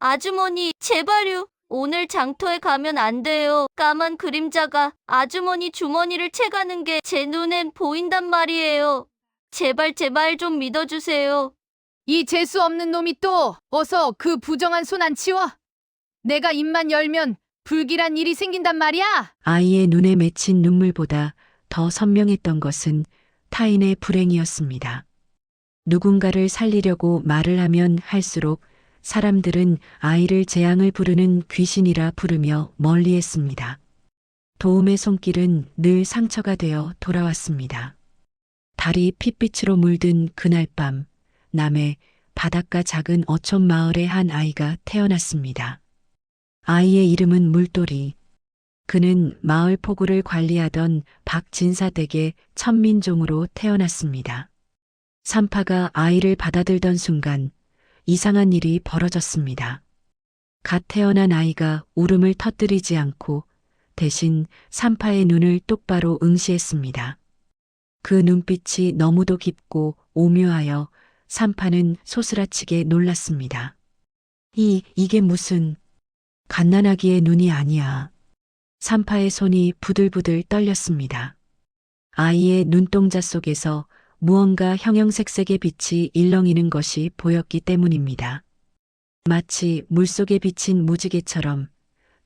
아주머니, 제발요. 오늘 장터에 가면 안 돼요. 까만 그림자가 아주머니 주머니를 채가는 게 제 눈엔 보인단 말이에요. 제발 제발 좀 믿어주세요. 이 재수 없는 놈이 또 어서 그 부정한 손 안 치워. 내가 입만 열면 불길한 일이 생긴단 말이야. 아이의 눈에 맺힌 눈물보다 더 선명했던 것은 타인의 불행이었습니다. 누군가를 살리려고 말을 하면 할수록 사람들은 아이를 재앙을 부르는 귀신이라 부르며 멀리했습니다. 도움의 손길은 늘 상처가 되어 돌아왔습니다. 달이 핏빛으로 물든 그날 밤, 남해 바닷가 작은 어촌 마을의 한 아이가 태어났습니다. 아이의 이름은 물돌이. 그는 마을 포구를 관리하던 박진사 댁의 천민종으로 태어났습니다. 산파가 아이를 받아들던 순간 이상한 일이 벌어졌습니다. 갓 태어난 아이가 울음을 터뜨리지 않고 대신 산파의 눈을 똑바로 응시했습니다. 그 눈빛이 너무도 깊고 오묘하여 산파는 소스라치게 놀랐습니다. 이게 무슨 갓난아기의 눈이 아니야. 산파의 손이 부들부들 떨렸습니다. 아이의 눈동자 속에서 무언가 형형색색의 빛이 일렁이는 것이 보였기 때문입니다. 마치 물속에 비친 무지개처럼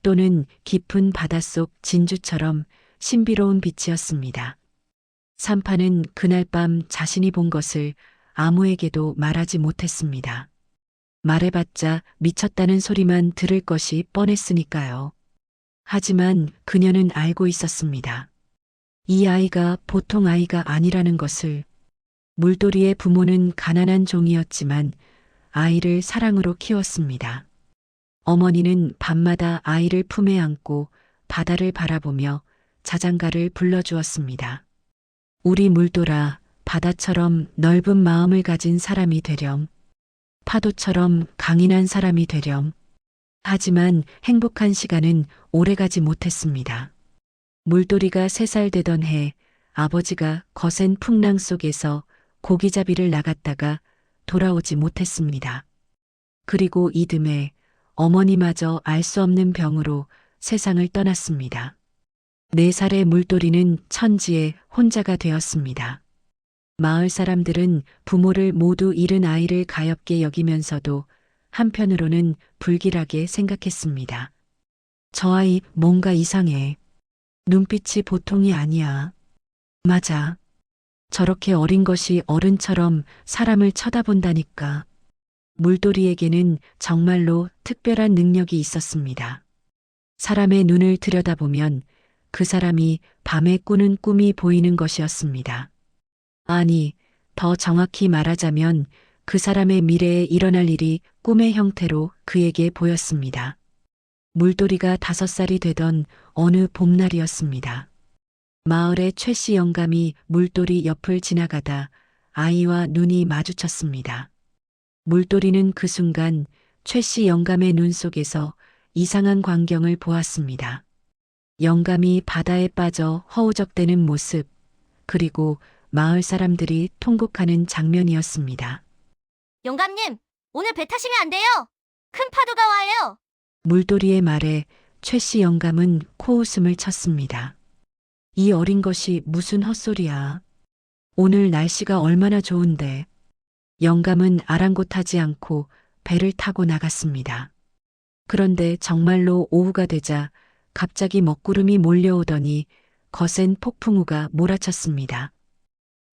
또는 깊은 바닷속 진주처럼 신비로운 빛이었습니다. 산파는 그날 밤 자신이 본 것을 아무에게도 말하지 못했습니다. 말해봤자 미쳤다는 소리만 들을 것이 뻔했으니까요. 하지만 그녀는 알고 있었습니다. 이 아이가 보통 아이가 아니라는 것을. 물돌이의 부모는 가난한 종이었지만 아이를 사랑으로 키웠습니다. 어머니는 밤마다 아이를 품에 안고 바다를 바라보며 자장가를 불러주었습니다. 우리 물돌아, 바다처럼 넓은 마음을 가진 사람이 되렴. 파도처럼 강인한 사람이 되렴. 하지만 행복한 시간은 오래가지 못했습니다. 물돌이가 3살 되던 해 아버지가 거센 풍랑 속에서 고기잡이를 나갔다가 돌아오지 못했습니다. 그리고 이듬해 어머니마저 알 수 없는 병으로 세상을 떠났습니다. 4살의 물돌이는 천지에 혼자가 되었습니다. 마을 사람들은 부모를 모두 잃은 아이를 가엾게 여기면서도 한편으로는 불길하게 생각했습니다. 저 아이 뭔가 이상해. 눈빛이 보통이 아니야. 맞아. 저렇게 어린 것이 어른처럼 사람을 쳐다본다니까. 물돌이에게는 정말로 특별한 능력이 있었습니다. 사람의 눈을 들여다보면 그 사람이 밤에 꾸는 꿈이 보이는 것이었습니다. 아니, 더 정확히 말하자면 그 사람의 미래에 일어날 일이 꿈의 형태로 그에게 보였습니다. 물돌이가 5살이 되던 어느 봄날이었습니다. 마을의 최씨 영감이 물돌이 옆을 지나가다 아이와 눈이 마주쳤습니다. 물돌이는 그 순간 최씨 영감의 눈 속에서 이상한 광경을 보았습니다. 영감이 바다에 빠져 허우적대는 모습, 그리고 마을 사람들이 통곡하는 장면이었습니다. 영감님, 오늘 배 타시면 안 돼요. 큰 파도가 와요. 물돌이의 말에 최씨 영감은 코웃음을 쳤습니다. 이 어린 것이 무슨 헛소리야. 오늘 날씨가 얼마나 좋은데. 영감은 아랑곳하지 않고 배를 타고 나갔습니다. 그런데 정말로 오후가 되자 갑자기 먹구름이 몰려오더니 거센 폭풍우가 몰아쳤습니다.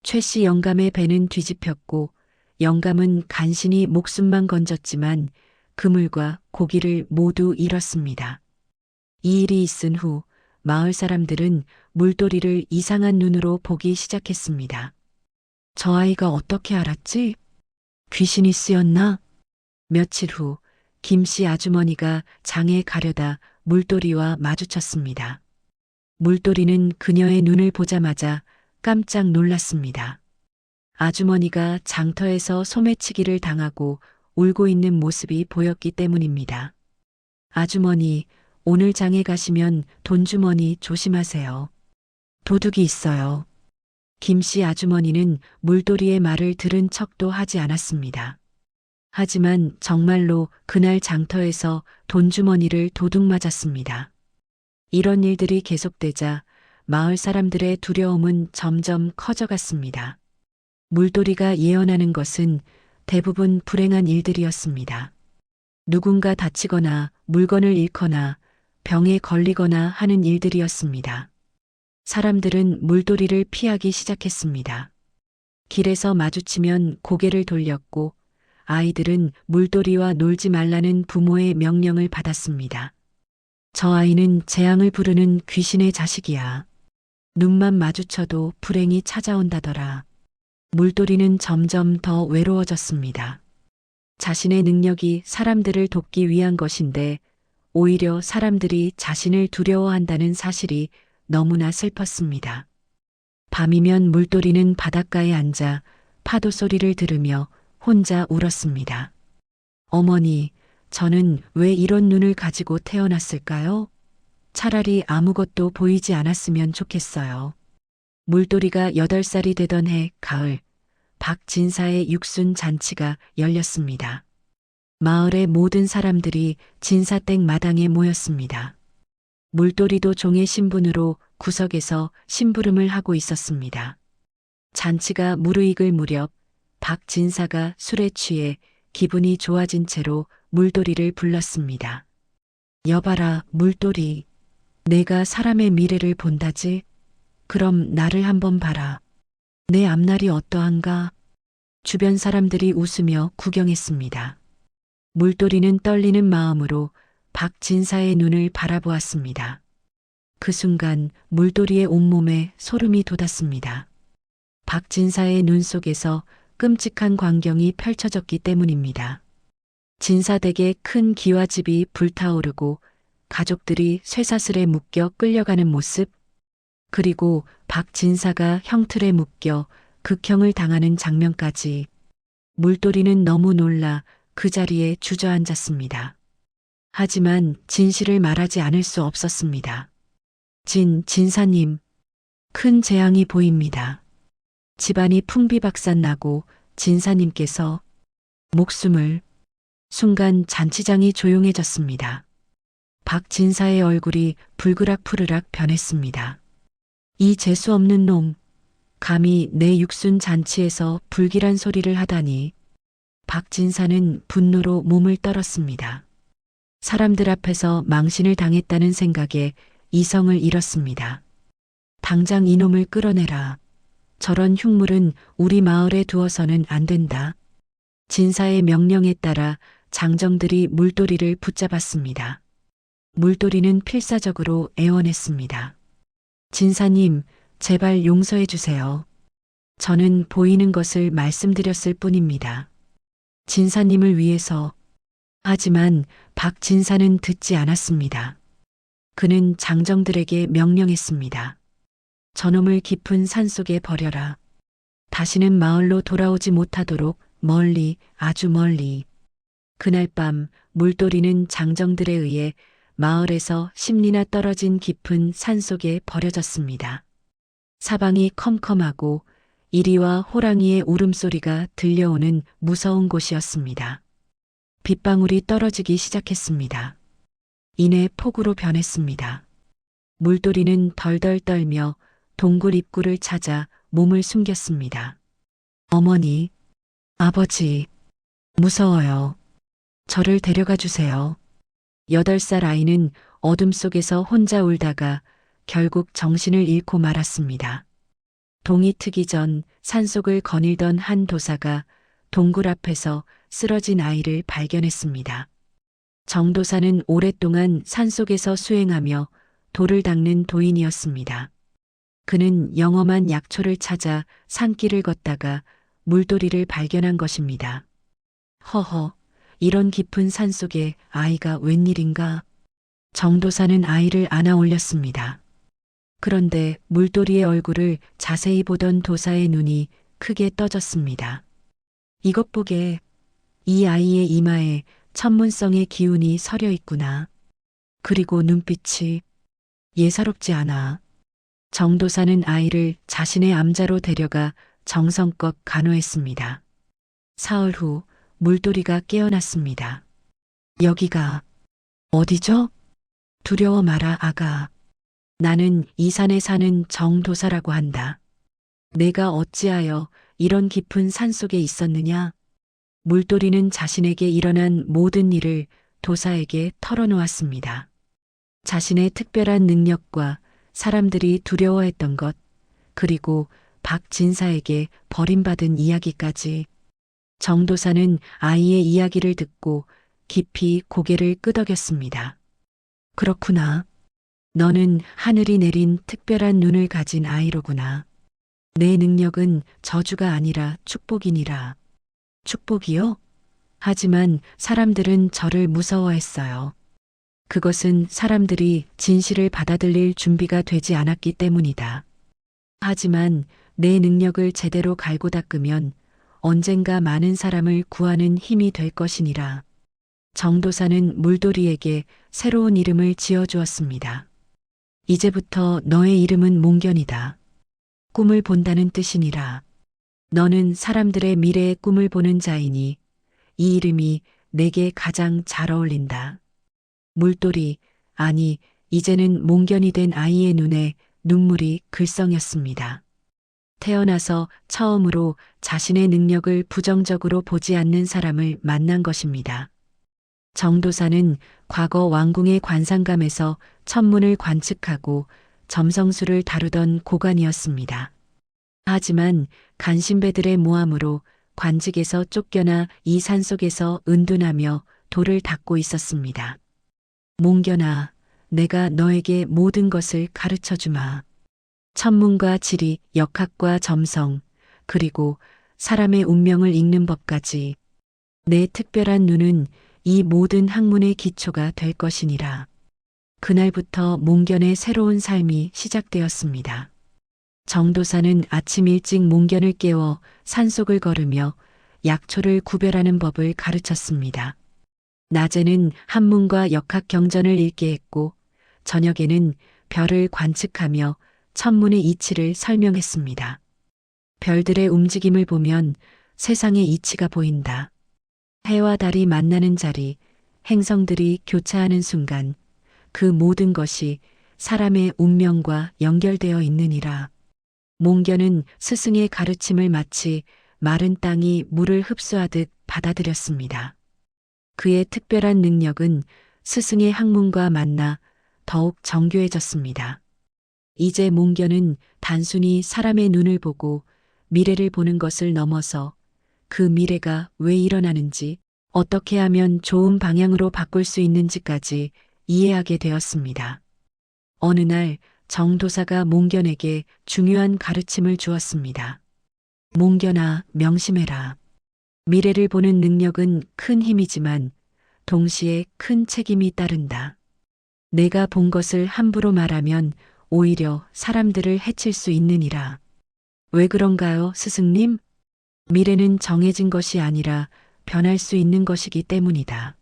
최씨 영감의 배는 뒤집혔고 영감은 간신히 목숨만 건졌지만 그물과 고기를 모두 잃었습니다. 이 일이 있은 후 마을 사람들은 물돌이를 이상한 눈으로 보기 시작했습니다. 저 아이가 어떻게 알았지? 귀신이 쓰였나? 며칠 후 김씨 아주머니가 장에 가려다 물돌이와 마주쳤습니다. 물돌이는 그녀의 눈을 보자마자 깜짝 놀랐습니다. 아주머니가 장터에서 소매치기를 당하고 울고 있는 모습이 보였기 때문입니다. 아주머니, 오늘 장에 가시면 돈주머니 조심하세요. 도둑이 있어요. 김씨 아주머니는 물돌이의 말을 들은 척도 하지 않았습니다. 하지만 정말로 그날 장터에서 돈주머니를 도둑 맞았습니다. 이런 일들이 계속되자 마을 사람들의 두려움은 점점 커져갔습니다. 물돌이가 예언하는 것은 대부분 불행한 일들이었습니다. 누군가 다치거나 물건을 잃거나 병에 걸리거나 하는 일들이었습니다. 사람들은 물돌이를 피하기 시작했습니다. 길에서 마주치면 고개를 돌렸고 아이들은 물돌이와 놀지 말라는 부모의 명령을 받았습니다. 저 아이는 재앙을 부르는 귀신의 자식이야. 눈만 마주쳐도 불행이 찾아온다더라. 물돌이는 점점 더 외로워졌습니다. 자신의 능력이 사람들을 돕기 위한 것인데 오히려 사람들이 자신을 두려워한다는 사실이 너무나 슬펐습니다. 밤이면 물돌이는 바닷가에 앉아 파도 소리를 들으며 혼자 울었습니다. 어머니, 저는 왜 이런 눈을 가지고 태어났을까요? 차라리 아무것도 보이지 않았으면 좋겠어요. 물돌이가 8살이 되던 해 가을, 박진사의 육순 잔치가 열렸습니다. 마을의 모든 사람들이 진사댁 마당에 모였습니다. 물돌이도 종의 신분으로 구석에서 심부름을 하고 있었습니다. 잔치가 무르익을 무렵 박진사가 술에 취해 기분이 좋아진 채로 물돌이를 불렀습니다. 여봐라, 물돌이. 내가 사람의 미래를 본다지? 그럼 나를 한번 봐라. 내 앞날이 어떠한가? 주변 사람들이 웃으며 구경했습니다. 물돌이는 떨리는 마음으로 박진사의 눈을 바라보았습니다. 그 순간 물돌이의 온몸에 소름이 돋았습니다. 박진사의 눈 속에서 끔찍한 광경이 펼쳐졌기 때문입니다. 진사댁의 큰 기와집이 불타오르고 가족들이 쇠사슬에 묶여 끌려가는 모습, 그리고 박진사가 형틀에 묶여 극형을 당하는 장면까지. 물돌이는 너무 놀라 그 자리에 주저앉았습니다. 하지만 진실을 말하지 않을 수 없었습니다. 진사님, 큰 재앙이 보입니다. 집안이 풍비박산나고 진사님께서 목숨을. 순간 잔치장이 조용해졌습니다. 박진사의 얼굴이 불그락푸르락 변했습니다. 이 재수 없는 놈, 감히 내 육순 잔치에서 불길한 소리를 하다니. 박진사는 분노로 몸을 떨었습니다. 사람들 앞에서 망신을 당했다는 생각에 이성을 잃었습니다. 당장 이놈을 끌어내라. 저런 흉물은 우리 마을에 두어서는 안 된다. 진사의 명령에 따라 장정들이 물돌이를 붙잡았습니다. 물돌이는 필사적으로 애원했습니다. 진사님, 제발 용서해 주세요. 저는 보이는 것을 말씀드렸을 뿐입니다. 진사님을 위해서. 하지만 박진사는 듣지 않았습니다. 그는 장정들에게 명령했습니다. 저놈을 깊은 산속에 버려라. 다시는 마을로 돌아오지 못하도록 멀리, 아주 멀리. 그날 밤 물돌이는 장정들에 의해 마을에서 10리나 떨어진 깊은 산속에 버려졌습니다. 사방이 컴컴하고 이리와 호랑이의 울음소리가 들려오는 무서운 곳이었습니다. 빗방울이 떨어지기 시작했습니다. 이내 폭우로 변했습니다. 물돌이는 덜덜 떨며 동굴 입구를 찾아 몸을 숨겼습니다. 어머니, 아버지, 무서워요. 저를 데려가 주세요. 8살 아이는 어둠 속에서 혼자 울다가 결국 정신을 잃고 말았습니다. 동이 트기 전 산속을 거닐던 한 도사가 동굴 앞에서 쓰러진 아이를 발견했습니다. 정도사는 오랫동안 산속에서 수행하며 돌을 닦는 도인이었습니다. 그는 영험한 약초를 찾아 산길을 걷다가 물돌이를 발견한 것입니다. 허허, 이런 깊은 산속에 아이가 웬일인가? 정도사는 아이를 안아 올렸습니다. 그런데 물돌이의 얼굴을 자세히 보던 도사의 눈이 크게 떠졌습니다. 이것 보게, 이 아이의 이마에 천문성의 기운이 서려 있구나. 그리고 눈빛이 예사롭지 않아. 정도사는 아이를 자신의 암자로 데려가 정성껏 간호했습니다. 사흘 후 물돌이가 깨어났습니다. 여기가 어디죠? 두려워 마라, 아가. 나는 이 산에 사는 정도사라고 한다. 내가 어찌하여 이런 깊은 산 속에 있었느냐? 물돌이는 자신에게 일어난 모든 일을 도사에게 털어놓았습니다. 자신의 특별한 능력과 사람들이 두려워했던 것, 그리고 박진사에게 버림받은 이야기까지. 정도사는 아이의 이야기를 듣고 깊이 고개를 끄덕였습니다. 그렇구나. 너는 하늘이 내린 특별한 눈을 가진 아이로구나. 내 능력은 저주가 아니라 축복이니라. 축복이요? 하지만 사람들은 저를 무서워했어요. 그것은 사람들이 진실을 받아들일 준비가 되지 않았기 때문이다. 하지만 내 능력을 제대로 갈고 닦으면 언젠가 많은 사람을 구하는 힘이 될 것이니라. 정도사는 물돌이에게 새로운 이름을 지어주었습니다. 이제부터 너의 이름은 몽견이다. 꿈을 본다는 뜻이니라. 너는 사람들의 미래의 꿈을 보는 자이니 이 이름이 내게 가장 잘 어울린다. 물돌이, 아니, 이제는 몽견이 된 아이의 눈에 눈물이 글썽였습니다. 태어나서 처음으로 자신의 능력을 부정적으로 보지 않는 사람을 만난 것입니다. 정도사는 과거 왕궁의 관상감에서 천문을 관측하고 점성술을 다루던 고관이었습니다. 하지만 간신배들의 모함으로 관직에서 쫓겨나 이 산속에서 은둔하며 돌을 닦고 있었습니다. 몽견아, 내가 너에게 모든 것을 가르쳐 주마. 천문과 지리, 역학과 점성, 그리고 사람의 운명을 읽는 법까지. 내 특별한 눈은 이 모든 학문의 기초가 될 것이니라. 그날부터 몽견의 새로운 삶이 시작되었습니다. 정도사는 아침 일찍 몽견을 깨워 산속을 걸으며 약초를 구별하는 법을 가르쳤습니다. 낮에는 한문과 역학 경전을 읽게 했고 저녁에는 별을 관측하며 천문의 이치를 설명했습니다. 별들의 움직임을 보면 세상의 이치가 보인다. 해와 달이 만나는 자리, 행성들이 교차하는 순간 그 모든 것이 사람의 운명과 연결되어 있느니라. 몽견은 스승의 가르침을 마치 마른 땅이 물을 흡수하듯 받아들였습니다. 그의 특별한 능력은 스승의 학문과 만나 더욱 정교해졌습니다. 이제 몽견은 단순히 사람의 눈을 보고 미래를 보는 것을 넘어서 그 미래가 왜 일어나는지, 어떻게 하면 좋은 방향으로 바꿀 수 있는지까지 이해하게 되었습니다. 어느 날 정도사가 몽견에게 중요한 가르침을 주었습니다. 몽견아, 명심해라. 미래를 보는 능력은 큰 힘이지만 동시에 큰 책임이 따른다. 내가 본 것을 함부로 말하면 오히려 사람들을 해칠 수 있느니라. 왜 그런가요, 스승님? 미래는 정해진 것이 아니라 변할 수 있는 것이기 때문이다.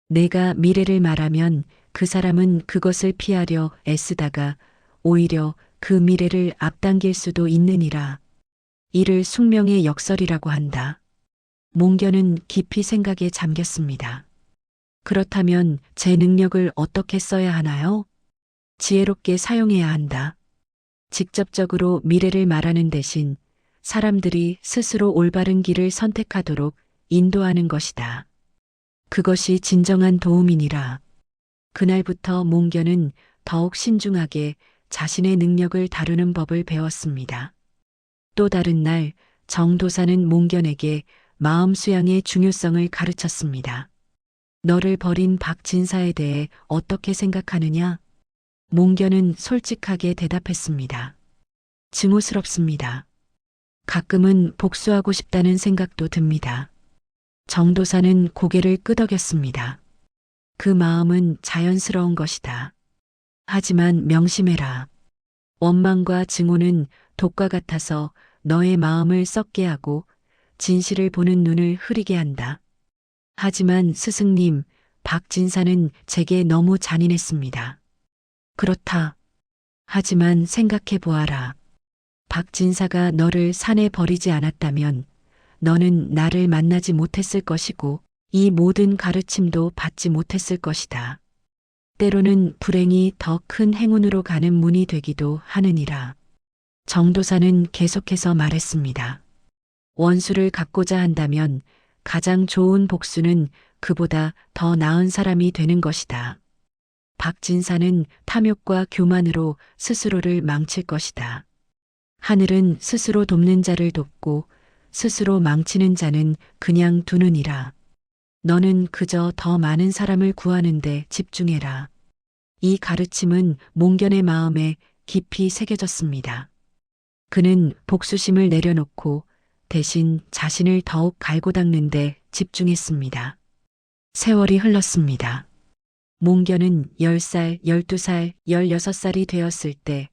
내가 미래를 말하면 그 사람은 그것을 피하려 애쓰다가 오히려 그 미래를 앞당길 수도 있느니라. 이를 숙명의 역설이라고 한다. 몽견은 깊이 생각에 잠겼습니다. 그렇다면 제 능력을 어떻게 써야 하나요? 지혜롭게 사용해야 한다. 직접적으로 미래를 말하는 대신 사람들이 스스로 올바른 길을 선택하도록 인도하는 것이다. 그것이 진정한 도움이니라. 그날부터 몽견은 더욱 신중하게 자신의 능력을 다루는 법을 배웠습니다. 또 다른 날 정도사는 몽견에게 마음 수양의 중요성을 가르쳤습니다. 너를 버린 박진사에 대해 어떻게 생각하느냐? 몽견은 솔직하게 대답했습니다. 증오스럽습니다. 가끔은 복수하고 싶다는 생각도 듭니다. 정도사는 고개를 끄덕였습니다. 그 마음은 자연스러운 것이다. 하지만 명심해라. 원망과 증오는 독과 같아서 너의 마음을 썩게 하고 진실을 보는 눈을 흐리게 한다. 하지만 스승님, 박진사는 제게 너무 잔인했습니다. 그렇다. 하지만 생각해 보아라. 박진사가 너를 산에 버리지 않았다면 너는 나를 만나지 못했을 것이고 이 모든 가르침도 받지 못했을 것이다. 때로는 불행이 더 큰 행운으로 가는 문이 되기도 하느니라. 정도사는 계속해서 말했습니다. 원수를 갚고자 한다면 가장 좋은 복수는 그보다 더 나은 사람이 되는 것이다. 박진사는 탐욕과 교만으로 스스로를 망칠 것이다. 하늘은 스스로 돕는 자를 돕고 스스로 망치는 자는 그냥 두느니라. 너는 그저 더 많은 사람을 구하는 데 집중해라. 이 가르침은 몽견의 마음에 깊이 새겨졌습니다. 그는 복수심을 내려놓고 대신 자신을 더욱 갈고 닦는 데 집중했습니다. 세월이 흘렀습니다. 몽견은 10살, 12살, 16살이 되었을 때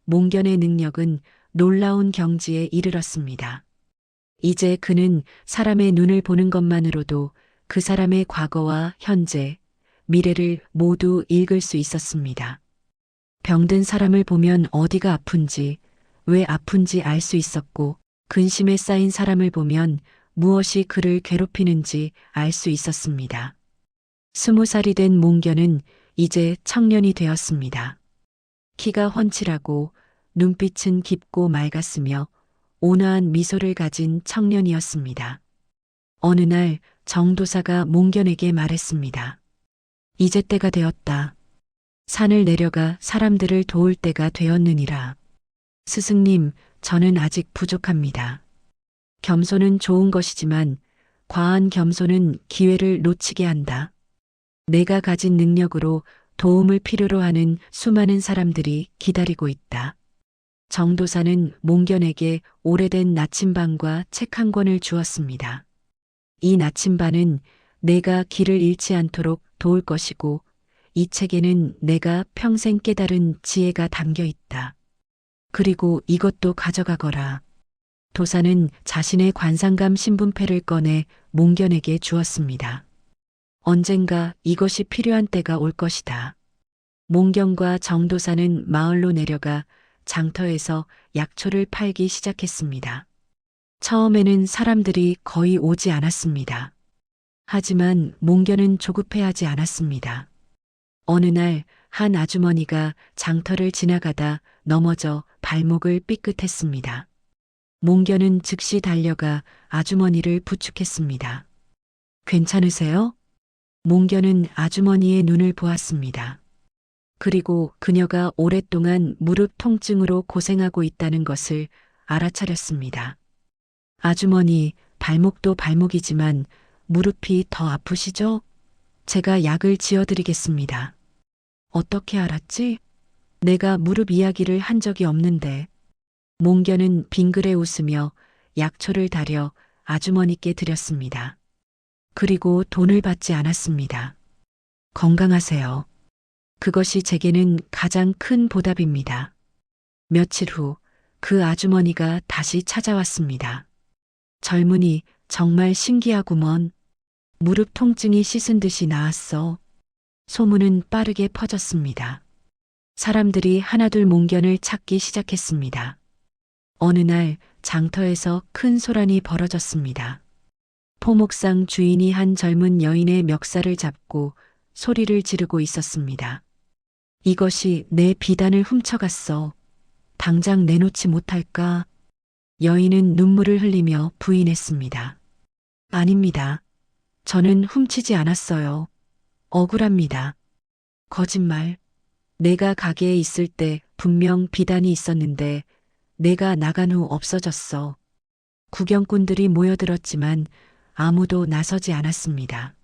몽견의 능력은 놀라운 경지에 이르렀습니다. 이제 그는 사람의 눈을 보는 것만으로도 그 사람의 과거와 현재, 미래를 모두 읽을 수 있었습니다. 병든 사람을 보면 어디가 아픈지, 왜 아픈지 알 수 있었고, 근심에 쌓인 사람을 보면 무엇이 그를 괴롭히는지 알 수 있었습니다. 20살이 된 몽견은 이제 청년이 되었습니다. 키가 훤칠하고 눈빛은 깊고 맑았으며 온화한 미소를 가진 청년이었습니다. 어느 날 정도사가 몽견에게 말했습니다. 이제 때가 되었다. 산을 내려가 사람들을 도울 때가 되었느니라. 스승님, 저는 아직 부족합니다. 겸손은 좋은 것이지만 과한 겸손은 기회를 놓치게 한다. 내가 가진 능력으로 도움을 필요로 하는 수많은 사람들이 기다리고 있다. 정도사는 몽견에게 오래된 나침반과 책 한 권을 주었습니다. 이 나침반은 내가 길을 잃지 않도록 도울 것이고 이 책에는 내가 평생 깨달은 지혜가 담겨 있다. 그리고 이것도 가져가거라. 도사는 자신의 관상감 신분패를 꺼내 몽견에게 주었습니다. 언젠가 이것이 필요한 때가 올 것이다. 몽견과 정도사는 마을로 내려가 장터에서 약초를 팔기 시작했습니다. 처음에는 사람들이 거의 오지 않았습니다. 하지만 몽견은 조급해하지 않았습니다. 어느 날 한 아주머니가 장터를 지나가다 넘어져 발목을 삐끗했습니다. 몽견은 즉시 달려가 아주머니를 부축했습니다. 괜찮으세요? 몽견은 아주머니의 눈을 보았습니다. 그리고 그녀가 오랫동안 무릎 통증으로 고생하고 있다는 것을 알아차렸습니다. 아주머니, 발목도 발목이지만 무릎이 더 아프시죠? 제가 약을 지어드리겠습니다. 어떻게 알았지? 내가 무릎 이야기를 한 적이 없는데. 몽견은 빙그레 웃으며 약초를 다려 아주머니께 드렸습니다. 그리고 돈을 받지 않았습니다. 건강하세요. 그것이 제게는 가장 큰 보답입니다. 며칠 후 그 아주머니가 다시 찾아왔습니다. 젊은이, 정말 신기하구먼. 무릎 통증이 씻은 듯이 나았어. 소문은 빠르게 퍼졌습니다. 사람들이 하나둘 몽견을 찾기 시작했습니다. 어느 날 장터에서 큰 소란이 벌어졌습니다. 포목상 주인이 한 젊은 여인의 멱살을 잡고 소리를 지르고 있었습니다. 이것이 내 비단을 훔쳐갔어. 당장 내놓지 못할까? 여인은 눈물을 흘리며 부인했습니다. 아닙니다. 저는 훔치지 않았어요. 억울합니다. 거짓말. 내가 가게에 있을 때 분명 비단이 있었는데 내가 나간 후 없어졌어. 구경꾼들이 모여들었지만 아무도 나서지 않았습니다.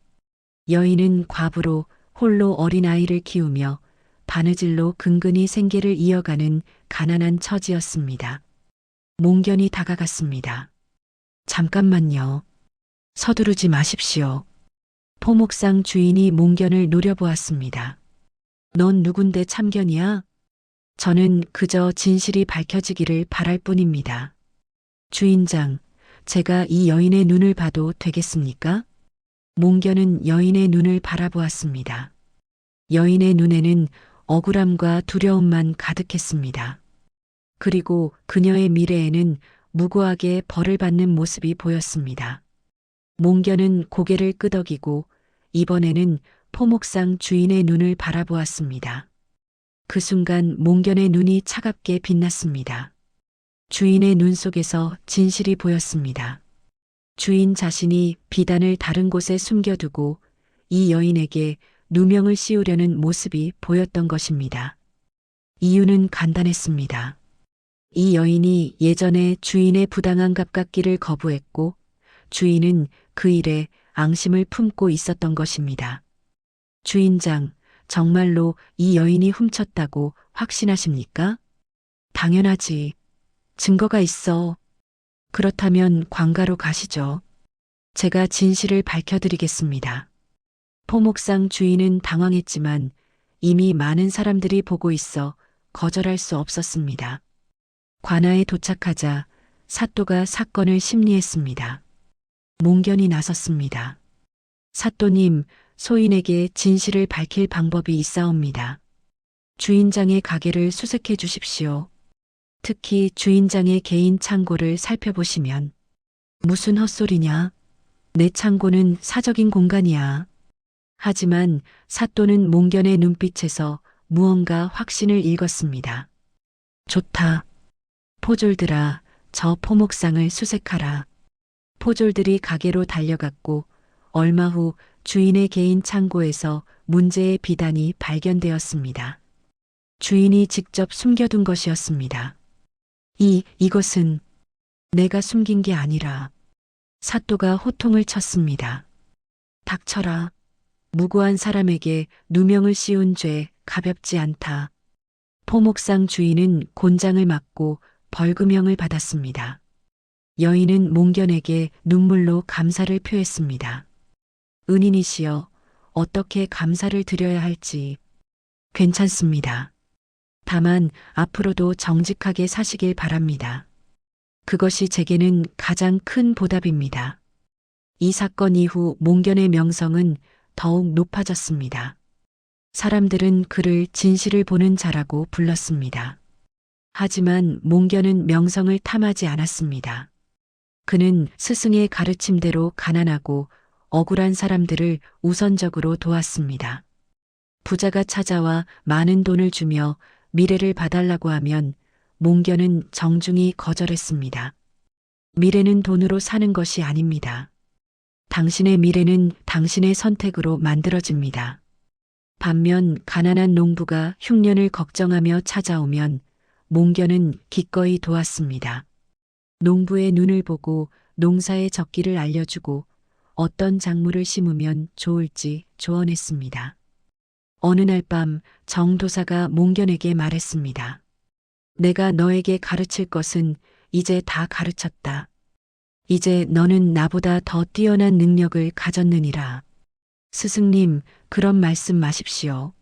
여인은 과부로 홀로 어린아이를 키우며 바느질로 근근히 생계를 이어가는 가난한 처지였습니다. 몽견이 다가갔습니다. 잠깐만요. 서두르지 마십시오. 포목상 주인이 몽견을 노려보았습니다. 넌 누군데 참견이야? 저는 그저 진실이 밝혀지기를 바랄 뿐입니다. 주인장, 제가 이 여인의 눈을 봐도 되겠습니까? 몽견은 여인의 눈을 바라보았습니다. 여인의 눈에는 억울함과 두려움만 가득했습니다. 그리고 그녀의 미래에는 무고하게 벌을 받는 모습이 보였습니다. 몽견은 고개를 끄덕이고 이번에는 포목상 주인의 눈을 바라보았습니다. 그 순간 몽견의 눈이 차갑게 빛났습니다. 주인의 눈 속에서 진실이 보였습니다. 주인 자신이 비단을 다른 곳에 숨겨두고 이 여인에게 누명을 씌우려는 모습이 보였던 것입니다. 이유는 간단했습니다. 이 여인이 예전에 주인의 부당한 값갚기를 거부했고 주인은 그 일에 앙심을 품고 있었던 것입니다. 주인장, 정말로 이 여인이 훔쳤다고 확신하십니까? 당연하지. 증거가 있어. 그렇다면 관가로 가시죠. 제가 진실을 밝혀드리겠습니다. 포목상 주인은 당황했지만 이미 많은 사람들이 보고 있어 거절할 수 없었습니다. 관아에 도착하자 사또가 사건을 심리했습니다. 몽견이 나섰습니다. 사또님, 소인에게 진실을 밝힐 방법이 있사옵니다. 주인장의 가게를 수색해 주십시오. 특히 주인장의 개인 창고를 살펴보시면. 무슨 헛소리냐? 내 창고는 사적인 공간이야. 하지만 사또는 몽견의 눈빛에서 무언가 확신을 읽었습니다. 좋다. 포졸들아, 저 포목상을 수색하라. 포졸들이 가게로 달려갔고 얼마 후 주인의 개인 창고에서 문제의 비단이 발견되었습니다. 주인이 직접 숨겨둔 것이었습니다. 이것은 내가 숨긴 게 아니라. 사또가 호통을 쳤습니다. 닥쳐라. 무고한 사람에게 누명을 씌운 죄 가볍지 않다. 포목상 주인은 곤장을 맞고 벌금형을 받았습니다. 여인은 몽견에게 눈물로 감사를 표했습니다. 은인이시여, 어떻게 감사를 드려야 할지. 괜찮습니다. 다만 앞으로도 정직하게 사시길 바랍니다. 그것이 제게는 가장 큰 보답입니다. 이 사건 이후 몽견의 명성은 더욱 높아졌습니다. 사람들은 그를 진실을 보는 자라고 불렀습니다. 하지만 몽견은 명성을 탐하지 않았습니다. 그는 스승의 가르침대로 가난하고 억울한 사람들을 우선적으로 도왔습니다. 부자가 찾아와 많은 돈을 주며 미래를 봐달라고 하면 몽견은 정중히 거절했습니다. 미래는 돈으로 사는 것이 아닙니다. 당신의 미래는 당신의 선택으로 만들어집니다. 반면 가난한 농부가 흉년을 걱정하며 찾아오면 몽견은 기꺼이 도왔습니다. 농부의 눈을 보고 농사의 적기를 알려주고 어떤 작물을 심으면 좋을지 조언했습니다. 어느 날 밤 정도사가 몽견에게 말했습니다. 내가 너에게 가르칠 것은 이제 다 가르쳤다. 이제 너는 나보다 더 뛰어난 능력을 가졌느니라. 스승님, 그런 말씀 마십시오.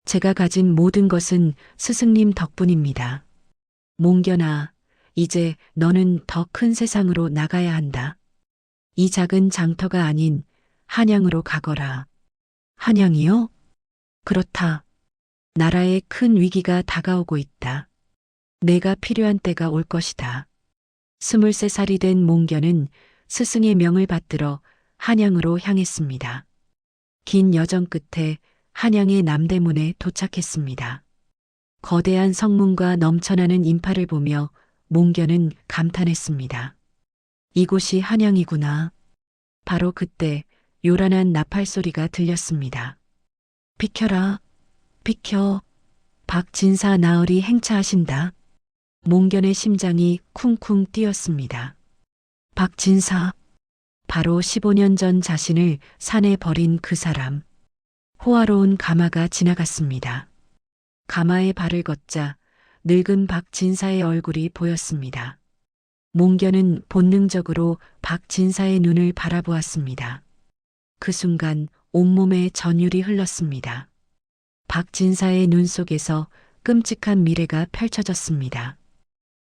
제가 가진 모든 것은 스승님 덕분입니다. 몽견아, 이제 너는 더 큰 세상으로 나가야 한다. 이 작은 장터가 아닌 한양으로 가거라. 한양이요? 그렇다. 나라에 큰 위기가 다가오고 있다. 내가 필요한 때가 올 것이다. 23살이 된 몽견은 스승의 명을 받들어 한양으로 향했습니다. 긴 여정 끝에 한양의 남대문에 도착했습니다. 거대한 성문과 넘쳐나는 인파를 보며 몽견은 감탄했습니다. 이곳이 한양이구나. 바로 그때 요란한 나팔 소리가 들렸습니다. 비켜라, 비켜. 박진사 나으리 행차하신다. 몽견의 심장이 쿵쿵 뛰었습니다. 박진사. 바로 15년 전 자신을 산에 버린 그 사람. 호화로운 가마가 지나갔습니다. 가마에 발을 걷자 늙은 박진사의 얼굴이 보였습니다. 몽견은 본능적으로 박진사의 눈을 바라보았습니다. 그 순간 온몸에 전율이 흘렀습니다. 박진사의 눈 속에서 끔찍한 미래가 펼쳐졌습니다.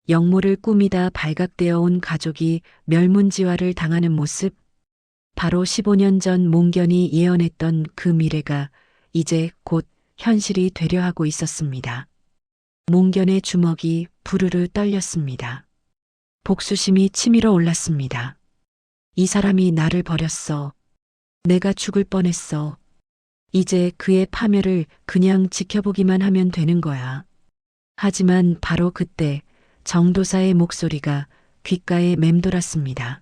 영모를 꾸미다 발각되어 온 가족이 멸문지화를 당하는 모습, 바로 15년 전 몽견이 예언했던 그 미래가 이제 곧 현실이 되려 하고 있었습니다. 몽견의 주먹이 부르르 떨렸습니다. 복수심이 치밀어 올랐습니다. 이 사람이 나를 버렸어. 내가 죽을 뻔했어. 이제 그의 파멸을 그냥 지켜보기만 하면 되는 거야. 하지만 바로 그때 정도사의 목소리가 귓가에 맴돌았습니다.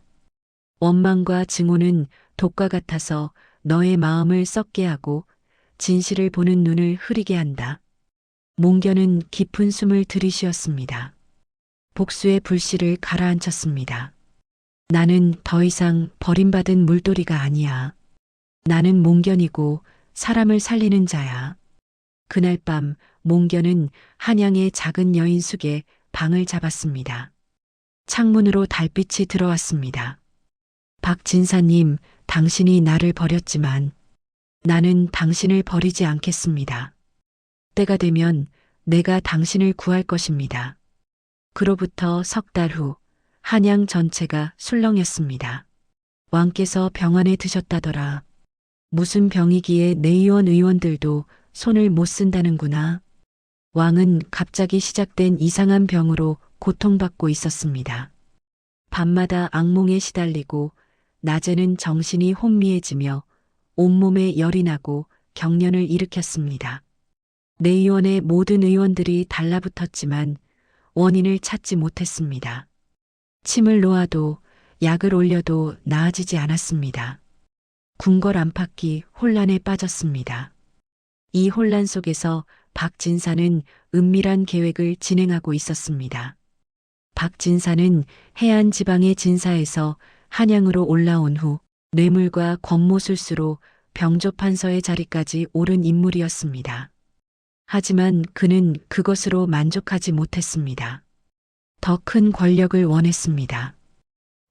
원망과 증오는 독과 같아서 너의 마음을 썩게 하고 진실을 보는 눈을 흐리게 한다. 몽견은 깊은 숨을 들이쉬었습니다. 복수의 불씨를 가라앉혔습니다. 나는 더 이상 버림받은 물돌이가 아니야. 나는 몽견이고 사람을 살리는 자야. 그날 밤 몽견은 한양의 작은 여인숙에 방을 잡았습니다. 창문으로 달빛이 들어왔습니다. 박진사님, 당신이 나를 버렸지만 나는 당신을 버리지 않겠습니다. 때가 되면 내가 당신을 구할 것입니다. 그로부터 석 달 후 한양 전체가 술렁였습니다. 왕께서 병원에 드셨다더라. 무슨 병이기에 내의원 의원들도 손을 못 쓴다는구나. 왕은 갑자기 시작된 이상한 병으로 고통받고 있었습니다. 밤마다 악몽에 시달리고 낮에는 정신이 혼미해지며 온몸에 열이 나고 경련을 일으켰습니다. 내의원의 모든 의원들이 달라붙었지만 원인을 찾지 못했습니다. 침을 놓아도 약을 올려도 나아지지 않았습니다. 궁궐 안팎이 혼란에 빠졌습니다. 이 혼란 속에서 박진사는 은밀한 계획을 진행하고 있었습니다. 박진사는 해안 지방의 진사에서 한양으로 올라온 후 뇌물과 권모술수로 병조판서의 자리까지 오른 인물이었습니다. 하지만 그는 그것으로 만족하지 못했습니다. 더 큰 권력을 원했습니다.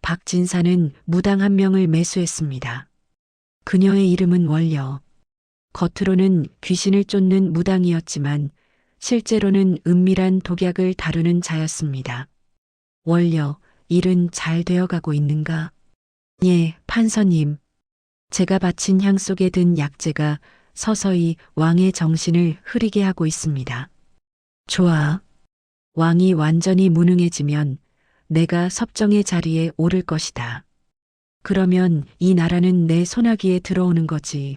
박진사는 무당 한 명을 매수했습니다. 그녀의 이름은 원려. 겉으로는 귀신을 쫓는 무당이었지만 실제로는 은밀한 독약을 다루는 자였습니다. 원려, 일은 잘 되어가고 있는가? 예, 판서님. 제가 바친 향 속에 든 약재가 서서히 왕의 정신을 흐리게 하고 있습니다. 좋아. 왕이 완전히 무능해지면 내가 섭정의 자리에 오를 것이다. 그러면 이 나라는 내 손아귀에 들어오는 거지.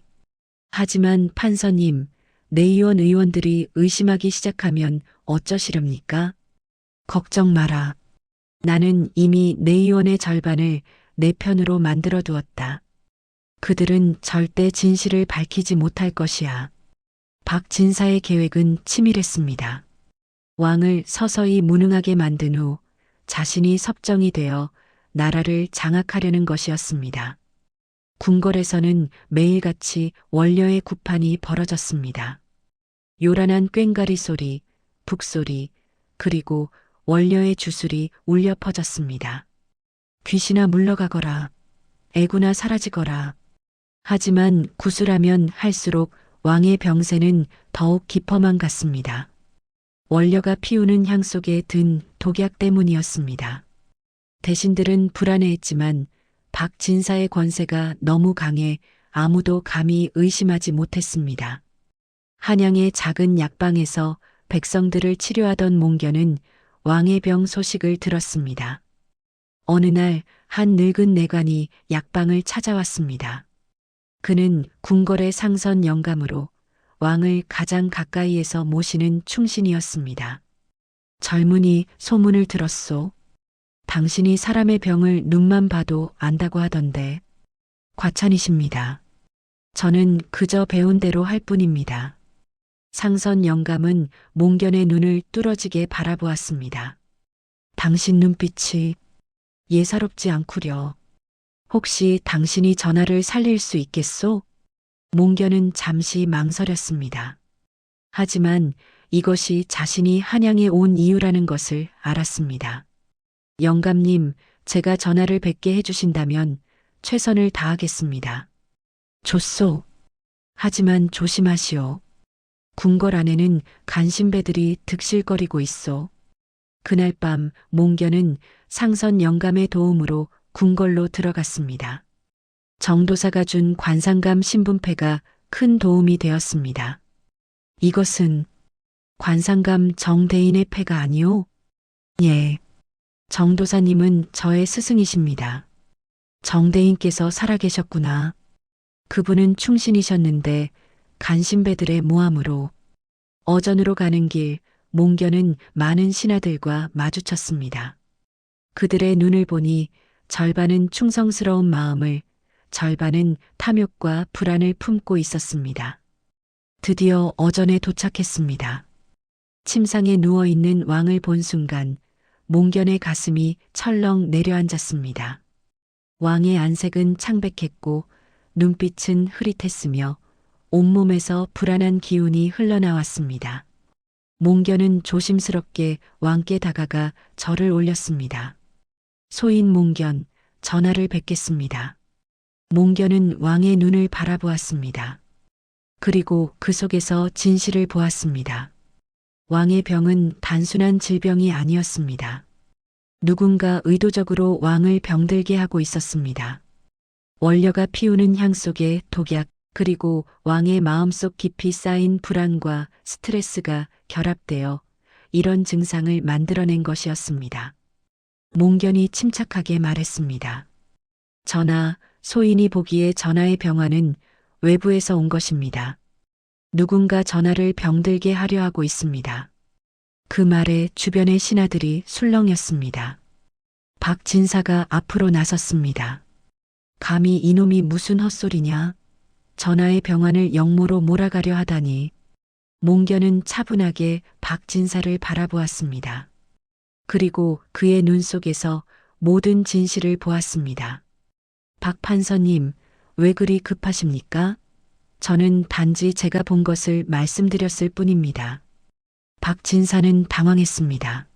하지만 판서님, 내의원 의원들이 의심하기 시작하면 어쩌시렵니까? 걱정 마라. 나는 이미 내의원의 절반을 내 편으로 만들어 두었다. 그들은 절대 진실을 밝히지 못할 것이야. 박진사의 계획은 치밀했습니다. 왕을 서서히 무능하게 만든 후 자신이 섭정이 되어 나라를 장악하려는 것이었습니다. 궁궐에서는 매일같이 원려의 구판이 벌어졌습니다. 요란한 꽹과리 소리, 북소리, 그리고 원려의 주술이 울려 퍼졌습니다. 귀신아 물러가거라. 애구나 사라지거라. 하지만 구술하면 할수록 왕의 병세는 더욱 깊어만 갔습니다. 원려가 피우는 향 속에 든 독약 때문이었습니다. 대신들은 불안해했지만 박진사의 권세가 너무 강해 아무도 감히 의심하지 못했습니다. 한양의 작은 약방에서 백성들을 치료하던 몽견은 왕의 병 소식을 들었습니다. 어느 날 한 늙은 내관이 약방을 찾아왔습니다. 그는 궁궐의 상선 영감으로 왕을 가장 가까이에서 모시는 충신이었습니다. 젊은이, 소문을 들었소. 당신이 사람의 병을 눈만 봐도 안다고 하던데. 과찬이십니다. 저는 그저 배운 대로 할 뿐입니다. 상선 영감은 몽견의 눈을 뚫어지게 바라보았습니다. 당신 눈빛이 예사롭지 않구려. 혹시 당신이 전하를 살릴 수 있겠소? 몽견은 잠시 망설였습니다. 하지만 이것이 자신이 한양에 온 이유라는 것을 알았습니다. 영감님, 제가 전하를 뵙게 해주신다면 최선을 다하겠습니다. 좋소. 하지만 조심하시오. 궁궐 안에는 간신배들이 득실거리고 있어. 그날 밤 몽견은 상선 영감의 도움으로 궁궐로 들어갔습니다. 정도사가 준 관상감 신분패가 큰 도움이 되었습니다. 이것은 관상감 정대인의 패가 아니오? 예. 정도사님은 저의 스승이십니다. 정대인께서 살아계셨구나. 그분은 충신이셨는데 간신배들의 모함으로 어전으로 가는 길 몽견은 많은 신하들과 마주쳤습니다. 그들의 눈을 보니 절반은 충성스러운 마음을, 절반은 탐욕과 불안을 품고 있었습니다. 드디어 어전에 도착했습니다. 침상에 누워있는 왕을 본 순간 몽견의 가슴이 철렁 내려앉았습니다. 왕의 안색은 창백했고 눈빛은 흐릿했으며 온몸에서 불안한 기운이 흘러나왔습니다. 몽견은 조심스럽게 왕께 다가가 절을 올렸습니다. 소인 몽견, 전하를 뵙겠습니다. 몽견은 왕의 눈을 바라보았습니다. 그리고 그 속에서 진실을 보았습니다. 왕의 병은 단순한 질병이 아니었습니다. 누군가 의도적으로 왕을 병들게 하고 있었습니다. 원려가 피우는 향 속에 독약, 그리고 왕의 마음속 깊이 쌓인 불안과 스트레스가 결합되어 이런 증상을 만들어낸 것이었습니다. 몽견이 침착하게 말했습니다. 전하, 소인이 보기에 전하의 병화는 외부에서 온 것입니다. 누군가 전하를 병들게 하려 하고 있습니다. 그 말에 주변의 신하들이 술렁였습니다. 박 진사가 앞으로 나섰습니다. 감히 이놈이 무슨 헛소리냐? 전하의 병환을 역모로 몰아가려 하다니. 몽견은 차분하게 박 진사를 바라보았습니다. 그리고 그의 눈 속에서 모든 진실을 보았습니다. 박 판서님, 왜 그리 급하십니까? 저는 단지 제가 본 것을 말씀드렸을 뿐입니다. 박 진사는 당황했습니다.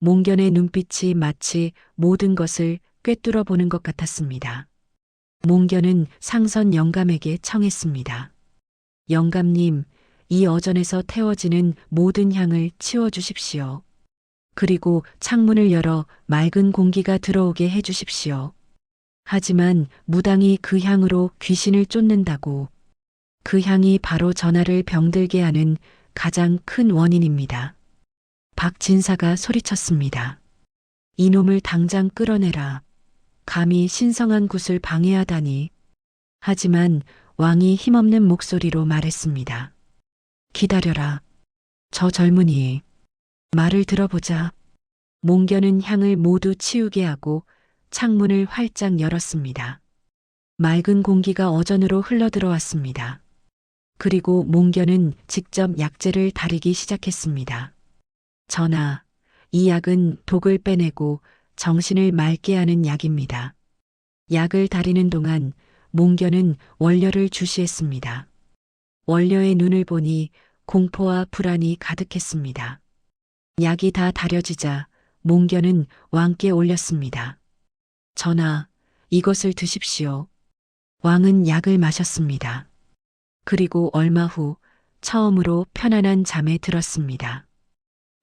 몽견의 눈빛이 마치 모든 것을 꿰뚫어 보는 것 같았습니다. 몽견은 상선 영감에게 청했습니다. 영감님, 이 어전에서 태워지는 모든 향을 치워주십시오. 그리고 창문을 열어 맑은 공기가 들어오게 해주십시오. 하지만 무당이 그 향으로 귀신을 쫓는다고. 그 향이 바로 전하를 병들게 하는 가장 큰 원인입니다. 박 진사가 소리쳤습니다. 이놈을 당장 끌어내라. 감히 신성한 굿을 방해하다니. 하지만 왕이 힘없는 목소리로 말했습니다. 기다려라. 저 젊은이. 말을 들어보자. 몽견은 향을 모두 치우게 하고 창문을 활짝 열었습니다. 맑은 공기가 어전으로 흘러들어왔습니다. 그리고 몽견은 직접 약재를 다리기 시작했습니다. 전하, 이 약은 독을 빼내고 정신을 맑게 하는 약입니다. 약을 다리는 동안 몽견은 원려를 주시했습니다. 원려의 눈을 보니 공포와 불안이 가득했습니다. 약이 다 다려지자 몽견은 왕께 올렸습니다. 전하, 이것을 드십시오. 왕은 약을 마셨습니다. 그리고 얼마 후 처음으로 편안한 잠에 들었습니다.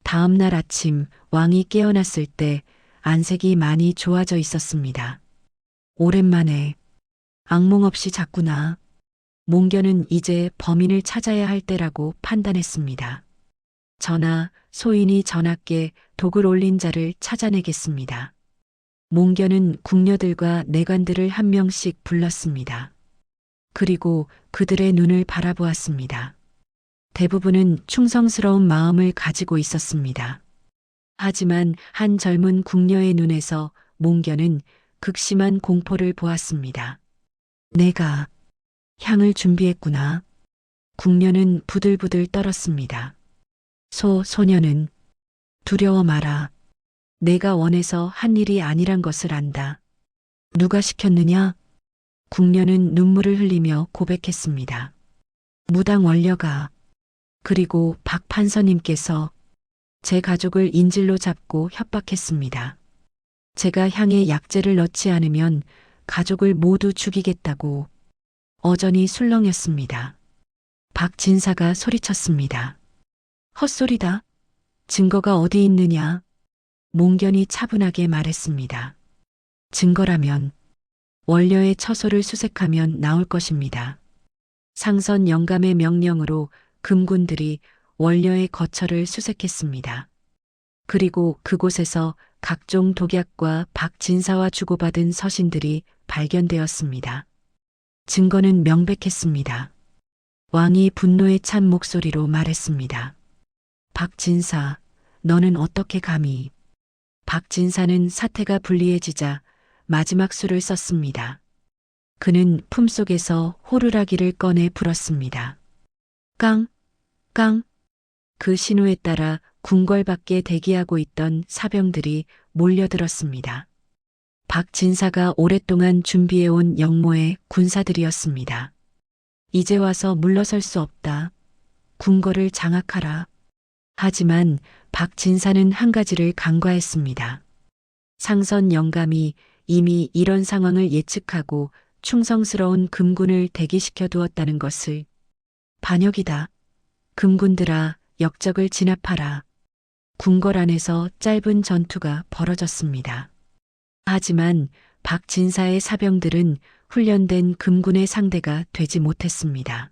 다음 날 아침 왕이 깨어났을 때 안색이 많이 좋아져 있었습니다. 오랜만에 악몽 없이 잤구나. 몽견은 이제 범인을 찾아야 할 때라고 판단했습니다. 전하, 소인이 전하께 독을 올린 자를 찾아내겠습니다. 몽견은 궁녀들과 내관들을 한 명씩 불렀습니다. 그리고 그들의 눈을 바라보았습니다. 대부분은 충성스러운 마음을 가지고 있었습니다. 하지만 한 젊은 궁녀의 눈에서 몽견은 극심한 공포를 보았습니다. 내가 향을 준비했구나. 궁녀는 부들부들 떨었습니다. 소녀는 두려워 마라. 내가 원해서 한 일이 아니란 것을 안다. 누가 시켰느냐? 궁녀는 눈물을 흘리며 고백했습니다. 무당 원려가, 그리고 박 판서님께서 제 가족을 인질로 잡고 협박했습니다. 제가 향에 약재를 넣지 않으면 가족을 모두 죽이겠다고. 어전이 술렁였습니다. 박 진사가 소리쳤습니다. 헛소리다. 증거가 어디 있느냐? 몽견이 차분하게 말했습니다. 증거라면 원려의 처소를 수색하면 나올 것입니다. 상선 영감의 명령으로 금군들이 원려의 거처를 수색했습니다. 그리고 그곳에서 각종 독약과 박진사와 주고받은 서신들이 발견되었습니다. 증거는 명백했습니다. 왕이 분노에 찬 목소리로 말했습니다. 박진사, 너는 어떻게 감히? 박진사는 사태가 불리해지자 마지막 수를 썼습니다. 그는 품속에서 호루라기를 꺼내 불었습니다. 깡, 깡. 그 신호에 따라 궁궐 밖에 대기하고 있던 사병들이 몰려들었습니다. 박진사가 오랫동안 준비해온 영모의 군사들이었습니다. 이제 와서 물러설 수 없다. 궁궐을 장악하라. 하지만 박진사는 한 가지를 간과했습니다. 상선 영감이 이미 이런 상황을 예측하고 충성스러운 금군을 대기시켜 두었다는 것을. 반역이다. 금군들아, 역적을 진압하라. 궁궐 안에서 짧은 전투가 벌어졌습니다. 하지만 박진사의 사병들은 훈련된 금군의 상대가 되지 못했습니다.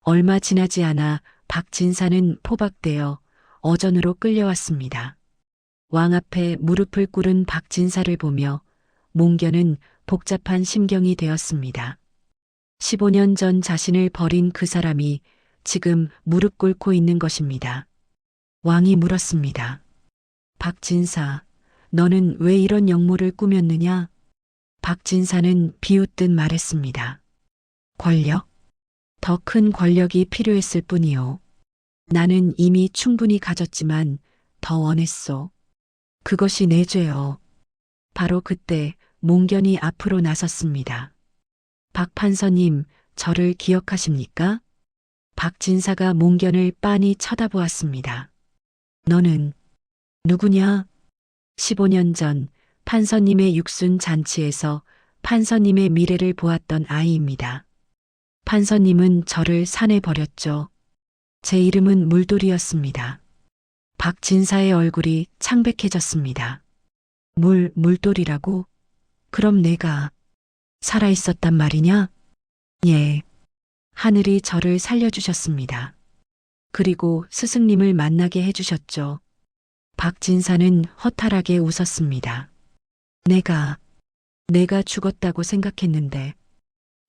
얼마 지나지 않아 박진사는 포박되어 어전으로 끌려왔습니다. 왕 앞에 무릎을 꿇은 박진사를 보며 몽견은 복잡한 심경이 되었습니다. 15년 전 자신을 버린 그 사람이 지금 무릎 꿇고 있는 것입니다. 왕이 물었습니다. 박진사, 너는 왜 이런 역모를 꾸몄느냐? 박진사는 비웃듯 말했습니다. 권력? 더 큰 권력이 필요했을 뿐이요. 나는 이미 충분히 가졌지만 더 원했소. 그것이 내 죄요. 바로 그때 몽견이 앞으로 나섰습니다. 박 판서님, 저를 기억하십니까? 박진사가 몽견을 빤히 쳐다보았습니다. 너는 누구냐? 15년 전 판서님의 육순 잔치에서 판서님의 미래를 보았던 아이입니다. 판서님은 저를 산에 버렸죠. 제 이름은 물돌이였습니다. 박진사의 얼굴이 창백해졌습니다. 물돌이라고? 그럼 내가 살아있었단 말이냐? 예. 하늘이 저를 살려주셨습니다. 그리고 스승님을 만나게 해주셨죠. 박진사는 허탈하게 웃었습니다. 내가 죽었다고 생각했는데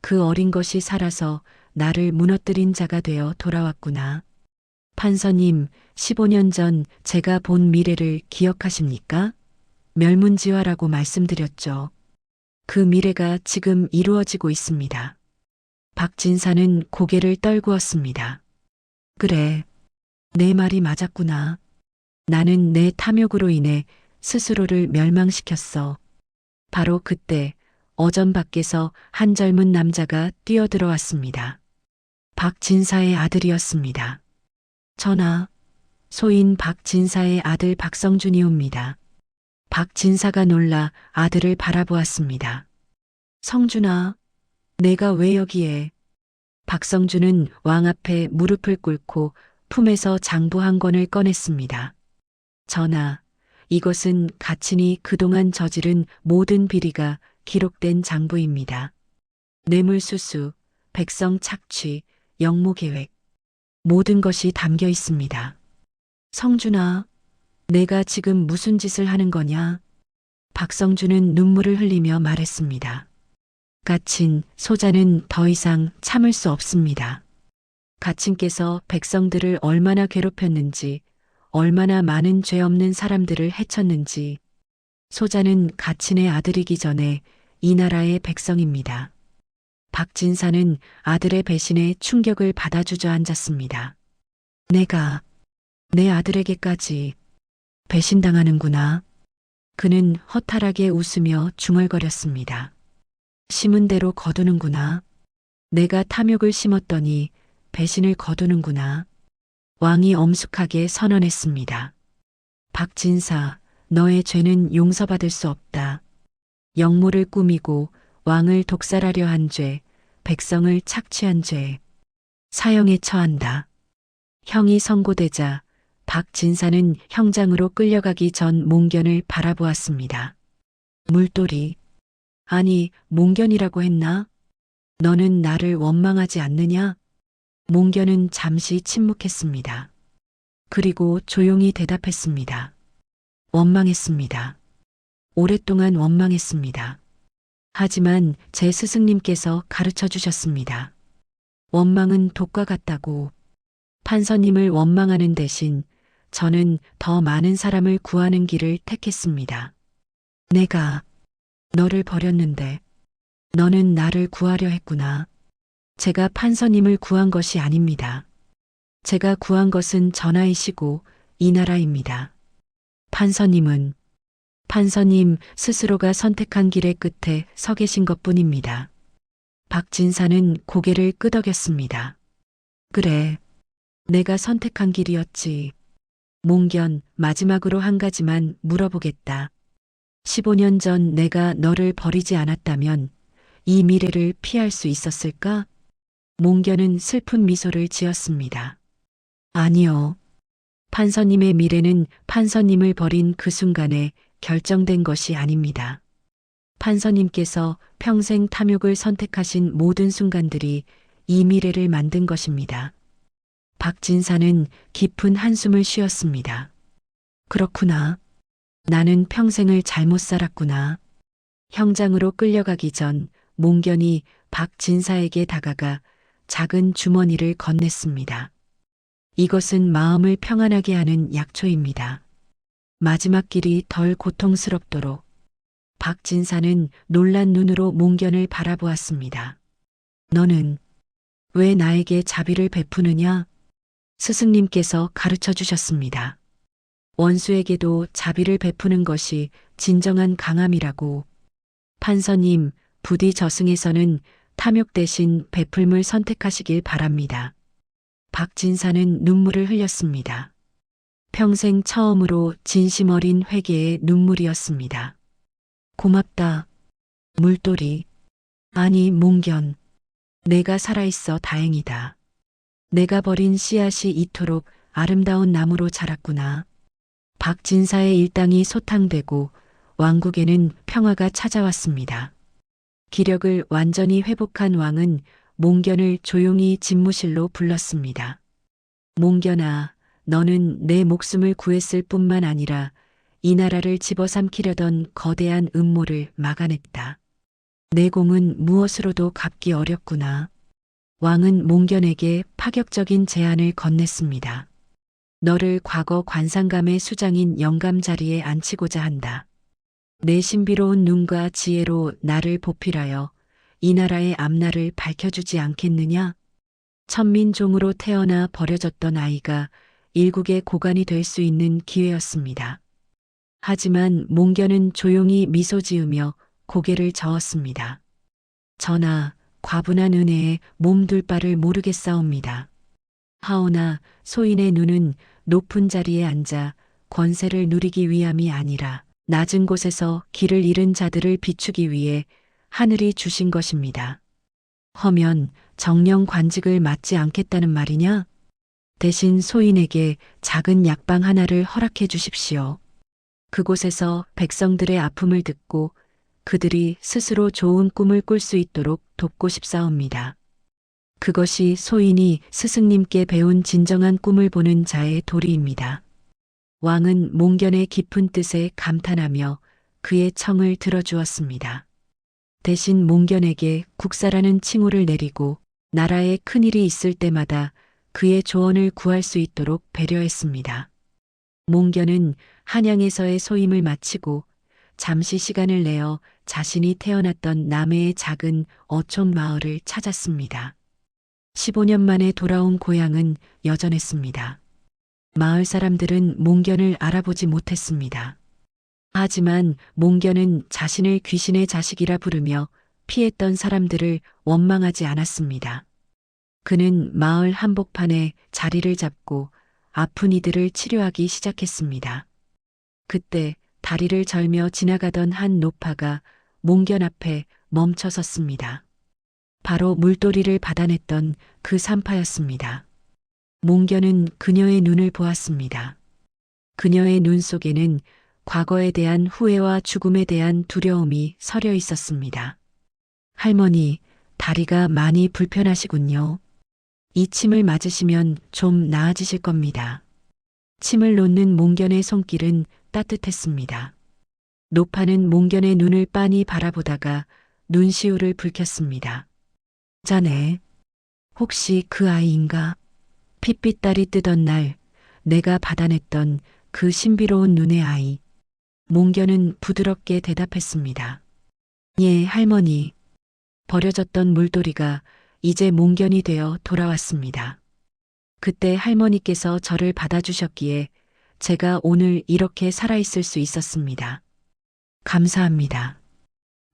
그 어린 것이 살아서 나를 무너뜨린 자가 되어 돌아왔구나. 판서님, 15년 전 제가 본 미래를 기억하십니까? 멸문지화라고 말씀드렸죠. 그 미래가 지금 이루어지고 있습니다. 박진사는 고개를 떨구었습니다. 그래, 내 말이 맞았구나. 나는 내 탐욕으로 인해 스스로를 멸망시켰어. 바로 그때 어전 밖에서 한 젊은 남자가 뛰어들어왔습니다. 박진사의 아들이었습니다. 전하, 소인 박진사의 아들 박성준이옵니다. 박진사가 놀라 아들을 바라보았습니다. 성준아, 내가 왜 여기에? 박성준은 왕 앞에 무릎을 꿇고 품에서 장부 한 권을 꺼냈습니다. 전하, 이것은 가친이 그동안 저지른 모든 비리가 기록된 장부입니다. 뇌물수수, 백성 착취, 역모 계획, 모든 것이 담겨 있습니다. 성준아, 내가 지금 무슨 짓을 하는 거냐? 박성준은 눈물을 흘리며 말했습니다. 가친, 소자는 더 이상 참을 수 없습니다. 가친께서 백성들을 얼마나 괴롭혔는지, 얼마나 많은 죄 없는 사람들을 해쳤는지, 소자는 가친의 아들이기 전에 이 나라의 백성입니다. 박진사는 아들의 배신에 충격을 받아 주저앉았습니다. 내가 내 아들에게까지 배신당하는구나. 그는 허탈하게 웃으며 중얼거렸습니다. 심은 대로 거두는구나. 내가 탐욕을 심었더니 배신을 거두는구나. 왕이 엄숙하게 선언했습니다. 박진사, 너의 죄는 용서받을 수 없다. 역모를 꾸미고 왕을 독살하려 한 죄, 백성을 착취한 죄, 사형에 처한다. 형이 선고되자 박진사는 형장으로 끌려가기 전 몽견을 바라보았습니다. 물돌이, 아니 몽견이라고 했나? 너는 나를 원망하지 않느냐? 몽견은 잠시 침묵했습니다. 그리고 조용히 대답했습니다. 원망했습니다. 오랫동안 원망했습니다. 하지만 제 스승님께서 가르쳐 주셨습니다. 원망은 독과 같다고. 판서님을 원망하는 대신 저는 더 많은 사람을 구하는 길을 택했습니다. 내가 너를 버렸는데 너는 나를 구하려 했구나. 제가 판서님을 구한 것이 아닙니다. 제가 구한 것은 전하이시고 이 나라입니다. 판서님 스스로가 선택한 길의 끝에 서 계신 것뿐입니다. 박진사는 고개를 끄덕였습니다. 그래, 내가 선택한 길이었지. 몽견, 마지막으로 한 가지만 물어보겠다. 15년 전 내가 너를 버리지 않았다면 이 미래를 피할 수 있었을까? 몽견은 슬픈 미소를 지었습니다. 아니요. 판서님의 미래는 판서님을 버린 그 순간에 결정된 것이 아닙니다. 판서님께서 평생 탐욕을 선택하신 모든 순간들이 이 미래를 만든 것입니다. 박진사는 깊은 한숨을 쉬었습니다. 그렇구나. 나는 평생을 잘못 살았구나. 형장으로 끌려가기 전 몽견이 박진사에게 다가가 작은 주머니를 건넸습니다. 이것은 마음을 평안하게 하는 약초입니다. 마지막 길이 덜 고통스럽도록. 박진사는 놀란 눈으로 몽견을 바라보았습니다. 너는 왜 나에게 자비를 베푸느냐? 스승님께서 가르쳐 주셨습니다. 원수에게도 자비를 베푸는 것이 진정한 강함이라고. 판서님, 부디 저승에서는 탐욕 대신 베풀물 선택하시길 바랍니다. 박진사는 눈물을 흘렸습니다. 평생 처음으로 진심 어린 회개의 눈물이었습니다. 고맙다. 물돌이. 아니, 몽견. 내가 살아있어 다행이다. 내가 버린 씨앗이 이토록 아름다운 나무로 자랐구나. 박진사의 일당이 소탕되고 왕국에는 평화가 찾아왔습니다. 기력을 완전히 회복한 왕은 몽견을 조용히 집무실로 불렀습니다. 몽견아, 너는 내 목숨을 구했을 뿐만 아니라 이 나라를 집어삼키려던 거대한 음모를 막아냈다. 내 공은 무엇으로도 갚기 어렵구나. 왕은 몽견에게 파격적인 제안을 건넸습니다. 너를 과거 관상감의 수장인 영감 자리에 앉히고자 한다. 내 신비로운 눈과 지혜로 나를 보필하여 이 나라의 앞날을 밝혀주지 않겠느냐? 천민종으로 태어나 버려졌던 아이가 일국의 고관이 될 수 있는 기회였습니다. 하지만 몽견은 조용히 미소 지으며 고개를 저었습니다. 전하, 과분한 은혜에 몸둘 바를 모르겠사옵니다. 하오나 소인의 눈은 높은 자리에 앉아 권세를 누리기 위함이 아니라 낮은 곳에서 길을 잃은 자들을 비추기 위해 하늘이 주신 것입니다. 허면 정령 관직을 맡지 않겠다는 말이냐? 대신 소인에게 작은 약방 하나를 허락해 주십시오. 그곳에서 백성들의 아픔을 듣고 그들이 스스로 좋은 꿈을 꿀 수 있도록 돕고 싶사옵니다. 그것이 소인이 스승님께 배운 진정한 꿈을 보는 자의 도리입니다. 왕은 몽견의 깊은 뜻에 감탄하며 그의 청을 들어주었습니다. 대신 몽견에게 국사라는 칭호를 내리고 나라에 큰일이 있을 때마다 그의 조언을 구할 수 있도록 배려했습니다. 몽견은 한양에서의 소임을 마치고 잠시 시간을 내어 자신이 태어났던 남해의 작은 어촌 마을을 찾았습니다. 15년 만에 돌아온 고향은 여전했습니다. 마을 사람들은 몽견을 알아보지 못했습니다. 하지만 몽견은 자신을 귀신의 자식이라 부르며 피했던 사람들을 원망하지 않았습니다. 그는 마을 한복판에 자리를 잡고 아픈 이들을 치료하기 시작했습니다. 그때 다리를 절며 지나가던 한 노파가 몽견 앞에 멈춰 섰습니다. 바로 물돌이를 받아냈던 그 산파였습니다. 몽견은 그녀의 눈을 보았습니다. 그녀의 눈 속에는 과거에 대한 후회와 죽음에 대한 두려움이 서려 있었습니다. 할머니, 다리가 많이 불편하시군요. 이 침을 맞으시면 좀 나아지실 겁니다. 침을 놓는 몽견의 손길은 따뜻했습니다. 노파는 몽견의 눈을 빤히 바라보다가 눈시울을 붉혔습니다. 자네, 혹시 그 아이인가? 핏빛 달이 뜨던 날 내가 받아냈던 그 신비로운 눈의 아이. 몽견은 부드럽게 대답했습니다. 예, 할머니. 버려졌던 물돌이가 이제 몽견이 되어 돌아왔습니다. 그때 할머니께서 저를 받아주셨기에 제가 오늘 이렇게 살아있을 수 있었습니다. 감사합니다.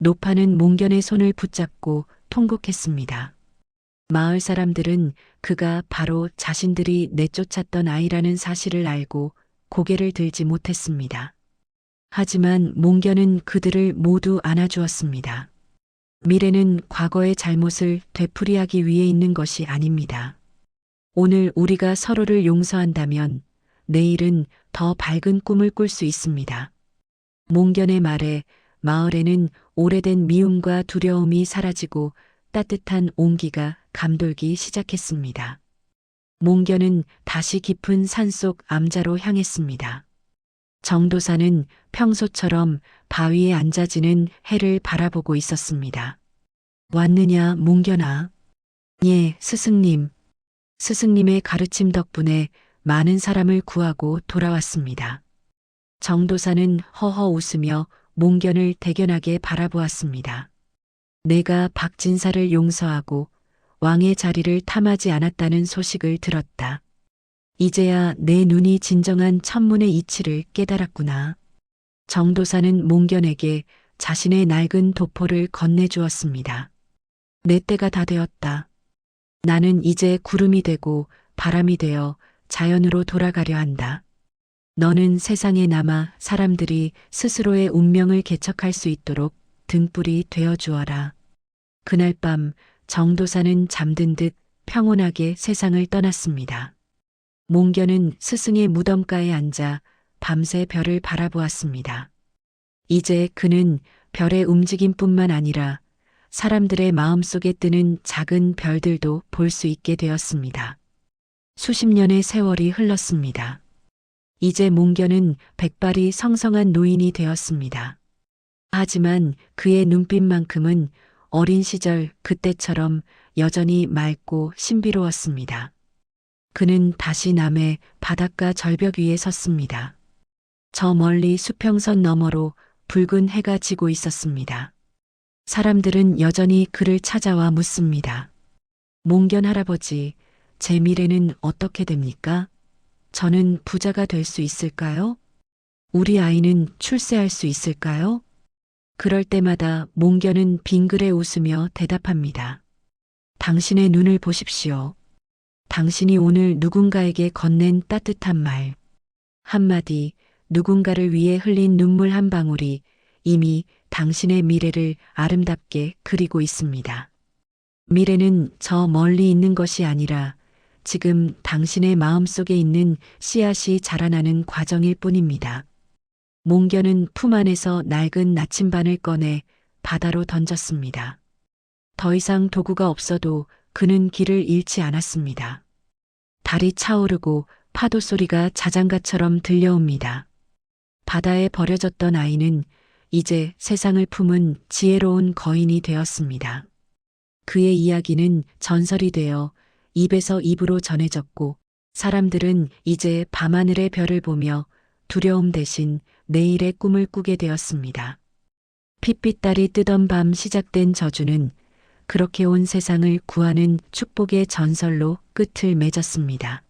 노파는 몽견의 손을 붙잡고 통곡했습니다. 마을 사람들은 그가 바로 자신들이 내쫓았던 아이라는 사실을 알고 고개를 들지 못했습니다. 하지만 몽견은 그들을 모두 안아주었습니다. 미래는 과거의 잘못을 되풀이하기 위해 있는 것이 아닙니다. 오늘 우리가 서로를 용서한다면 내일은 더 밝은 꿈을 꿀 수 있습니다. 몽견의 말에 마을에는 오래된 미움과 두려움이 사라지고 따뜻한 온기가 감돌기 시작했습니다. 몽견은 다시 깊은 산속 암자로 향했습니다. 정도사는 평소처럼 바위에 앉아지는 해를 바라보고 있었습니다. 왔느냐, 몽견아? 예, 스승님. 스승님의 가르침 덕분에 많은 사람을 구하고 돌아왔습니다. 정도사는 허허 웃으며 몽견을 대견하게 바라보았습니다. 내가 박진사를 용서하고 왕의 자리를 탐하지 않았다는 소식을 들었다. 이제야 내 눈이 진정한 천문의 이치를 깨달았구나. 정도사는 몽견에게 자신의 낡은 도포를 건네주었습니다. 내 때가 다 되었다. 나는 이제 구름이 되고 바람이 되어 자연으로 돌아가려 한다. 너는 세상에 남아 사람들이 스스로의 운명을 개척할 수 있도록 등불이 되어 주어라. 그날 밤 정도사는 잠든 듯 평온하게 세상을 떠났습니다. 몽견은 스승의 무덤가에 앉아 밤새 별을 바라보았습니다. 이제 그는 별의 움직임뿐만 아니라 사람들의 마음속에 뜨는 작은 별들도 볼 수 있게 되었습니다. 수십 년의 세월이 흘렀습니다. 이제 몽견은 백발이 성성한 노인이 되었습니다. 하지만 그의 눈빛만큼은 어린 시절 그때처럼 여전히 맑고 신비로웠습니다. 그는 다시 남해 바닷가 절벽 위에 섰습니다. 저 멀리 수평선 너머로 붉은 해가 지고 있었습니다. 사람들은 여전히 그를 찾아와 묻습니다. 몽견 할아버지, 제 미래는 어떻게 됩니까? 저는 부자가 될 수 있을까요? 우리 아이는 출세할 수 있을까요? 그럴 때마다 몽견은 빙그레 웃으며 대답합니다. 당신의 눈을 보십시오. 당신이 오늘 누군가에게 건넨 따뜻한 말. 한마디, 누군가를 위해 흘린 눈물 한 방울이 이미 당신의 미래를 아름답게 그리고 있습니다. 미래는 저 멀리 있는 것이 아니라 지금 당신의 마음속에 있는 씨앗이 자라나는 과정일 뿐입니다. 몽견은 품 안에서 낡은 나침반을 꺼내 바다로 던졌습니다. 더 이상 도구가 없어도 그는 길을 잃지 않았습니다. 달이 차오르고 파도 소리가 자장가처럼 들려옵니다. 바다에 버려졌던 아이는 이제 세상을 품은 지혜로운 거인이 되었습니다. 그의 이야기는 전설이 되어 입에서 입으로 전해졌고 사람들은 이제 밤하늘의 별을 보며 두려움 대신 내일의 꿈을 꾸게 되었습니다. 핏빛달이 뜨던 밤 시작된 저주는 그렇게 온 세상을 구하는 축복의 전설로 끝을 맺었습니다.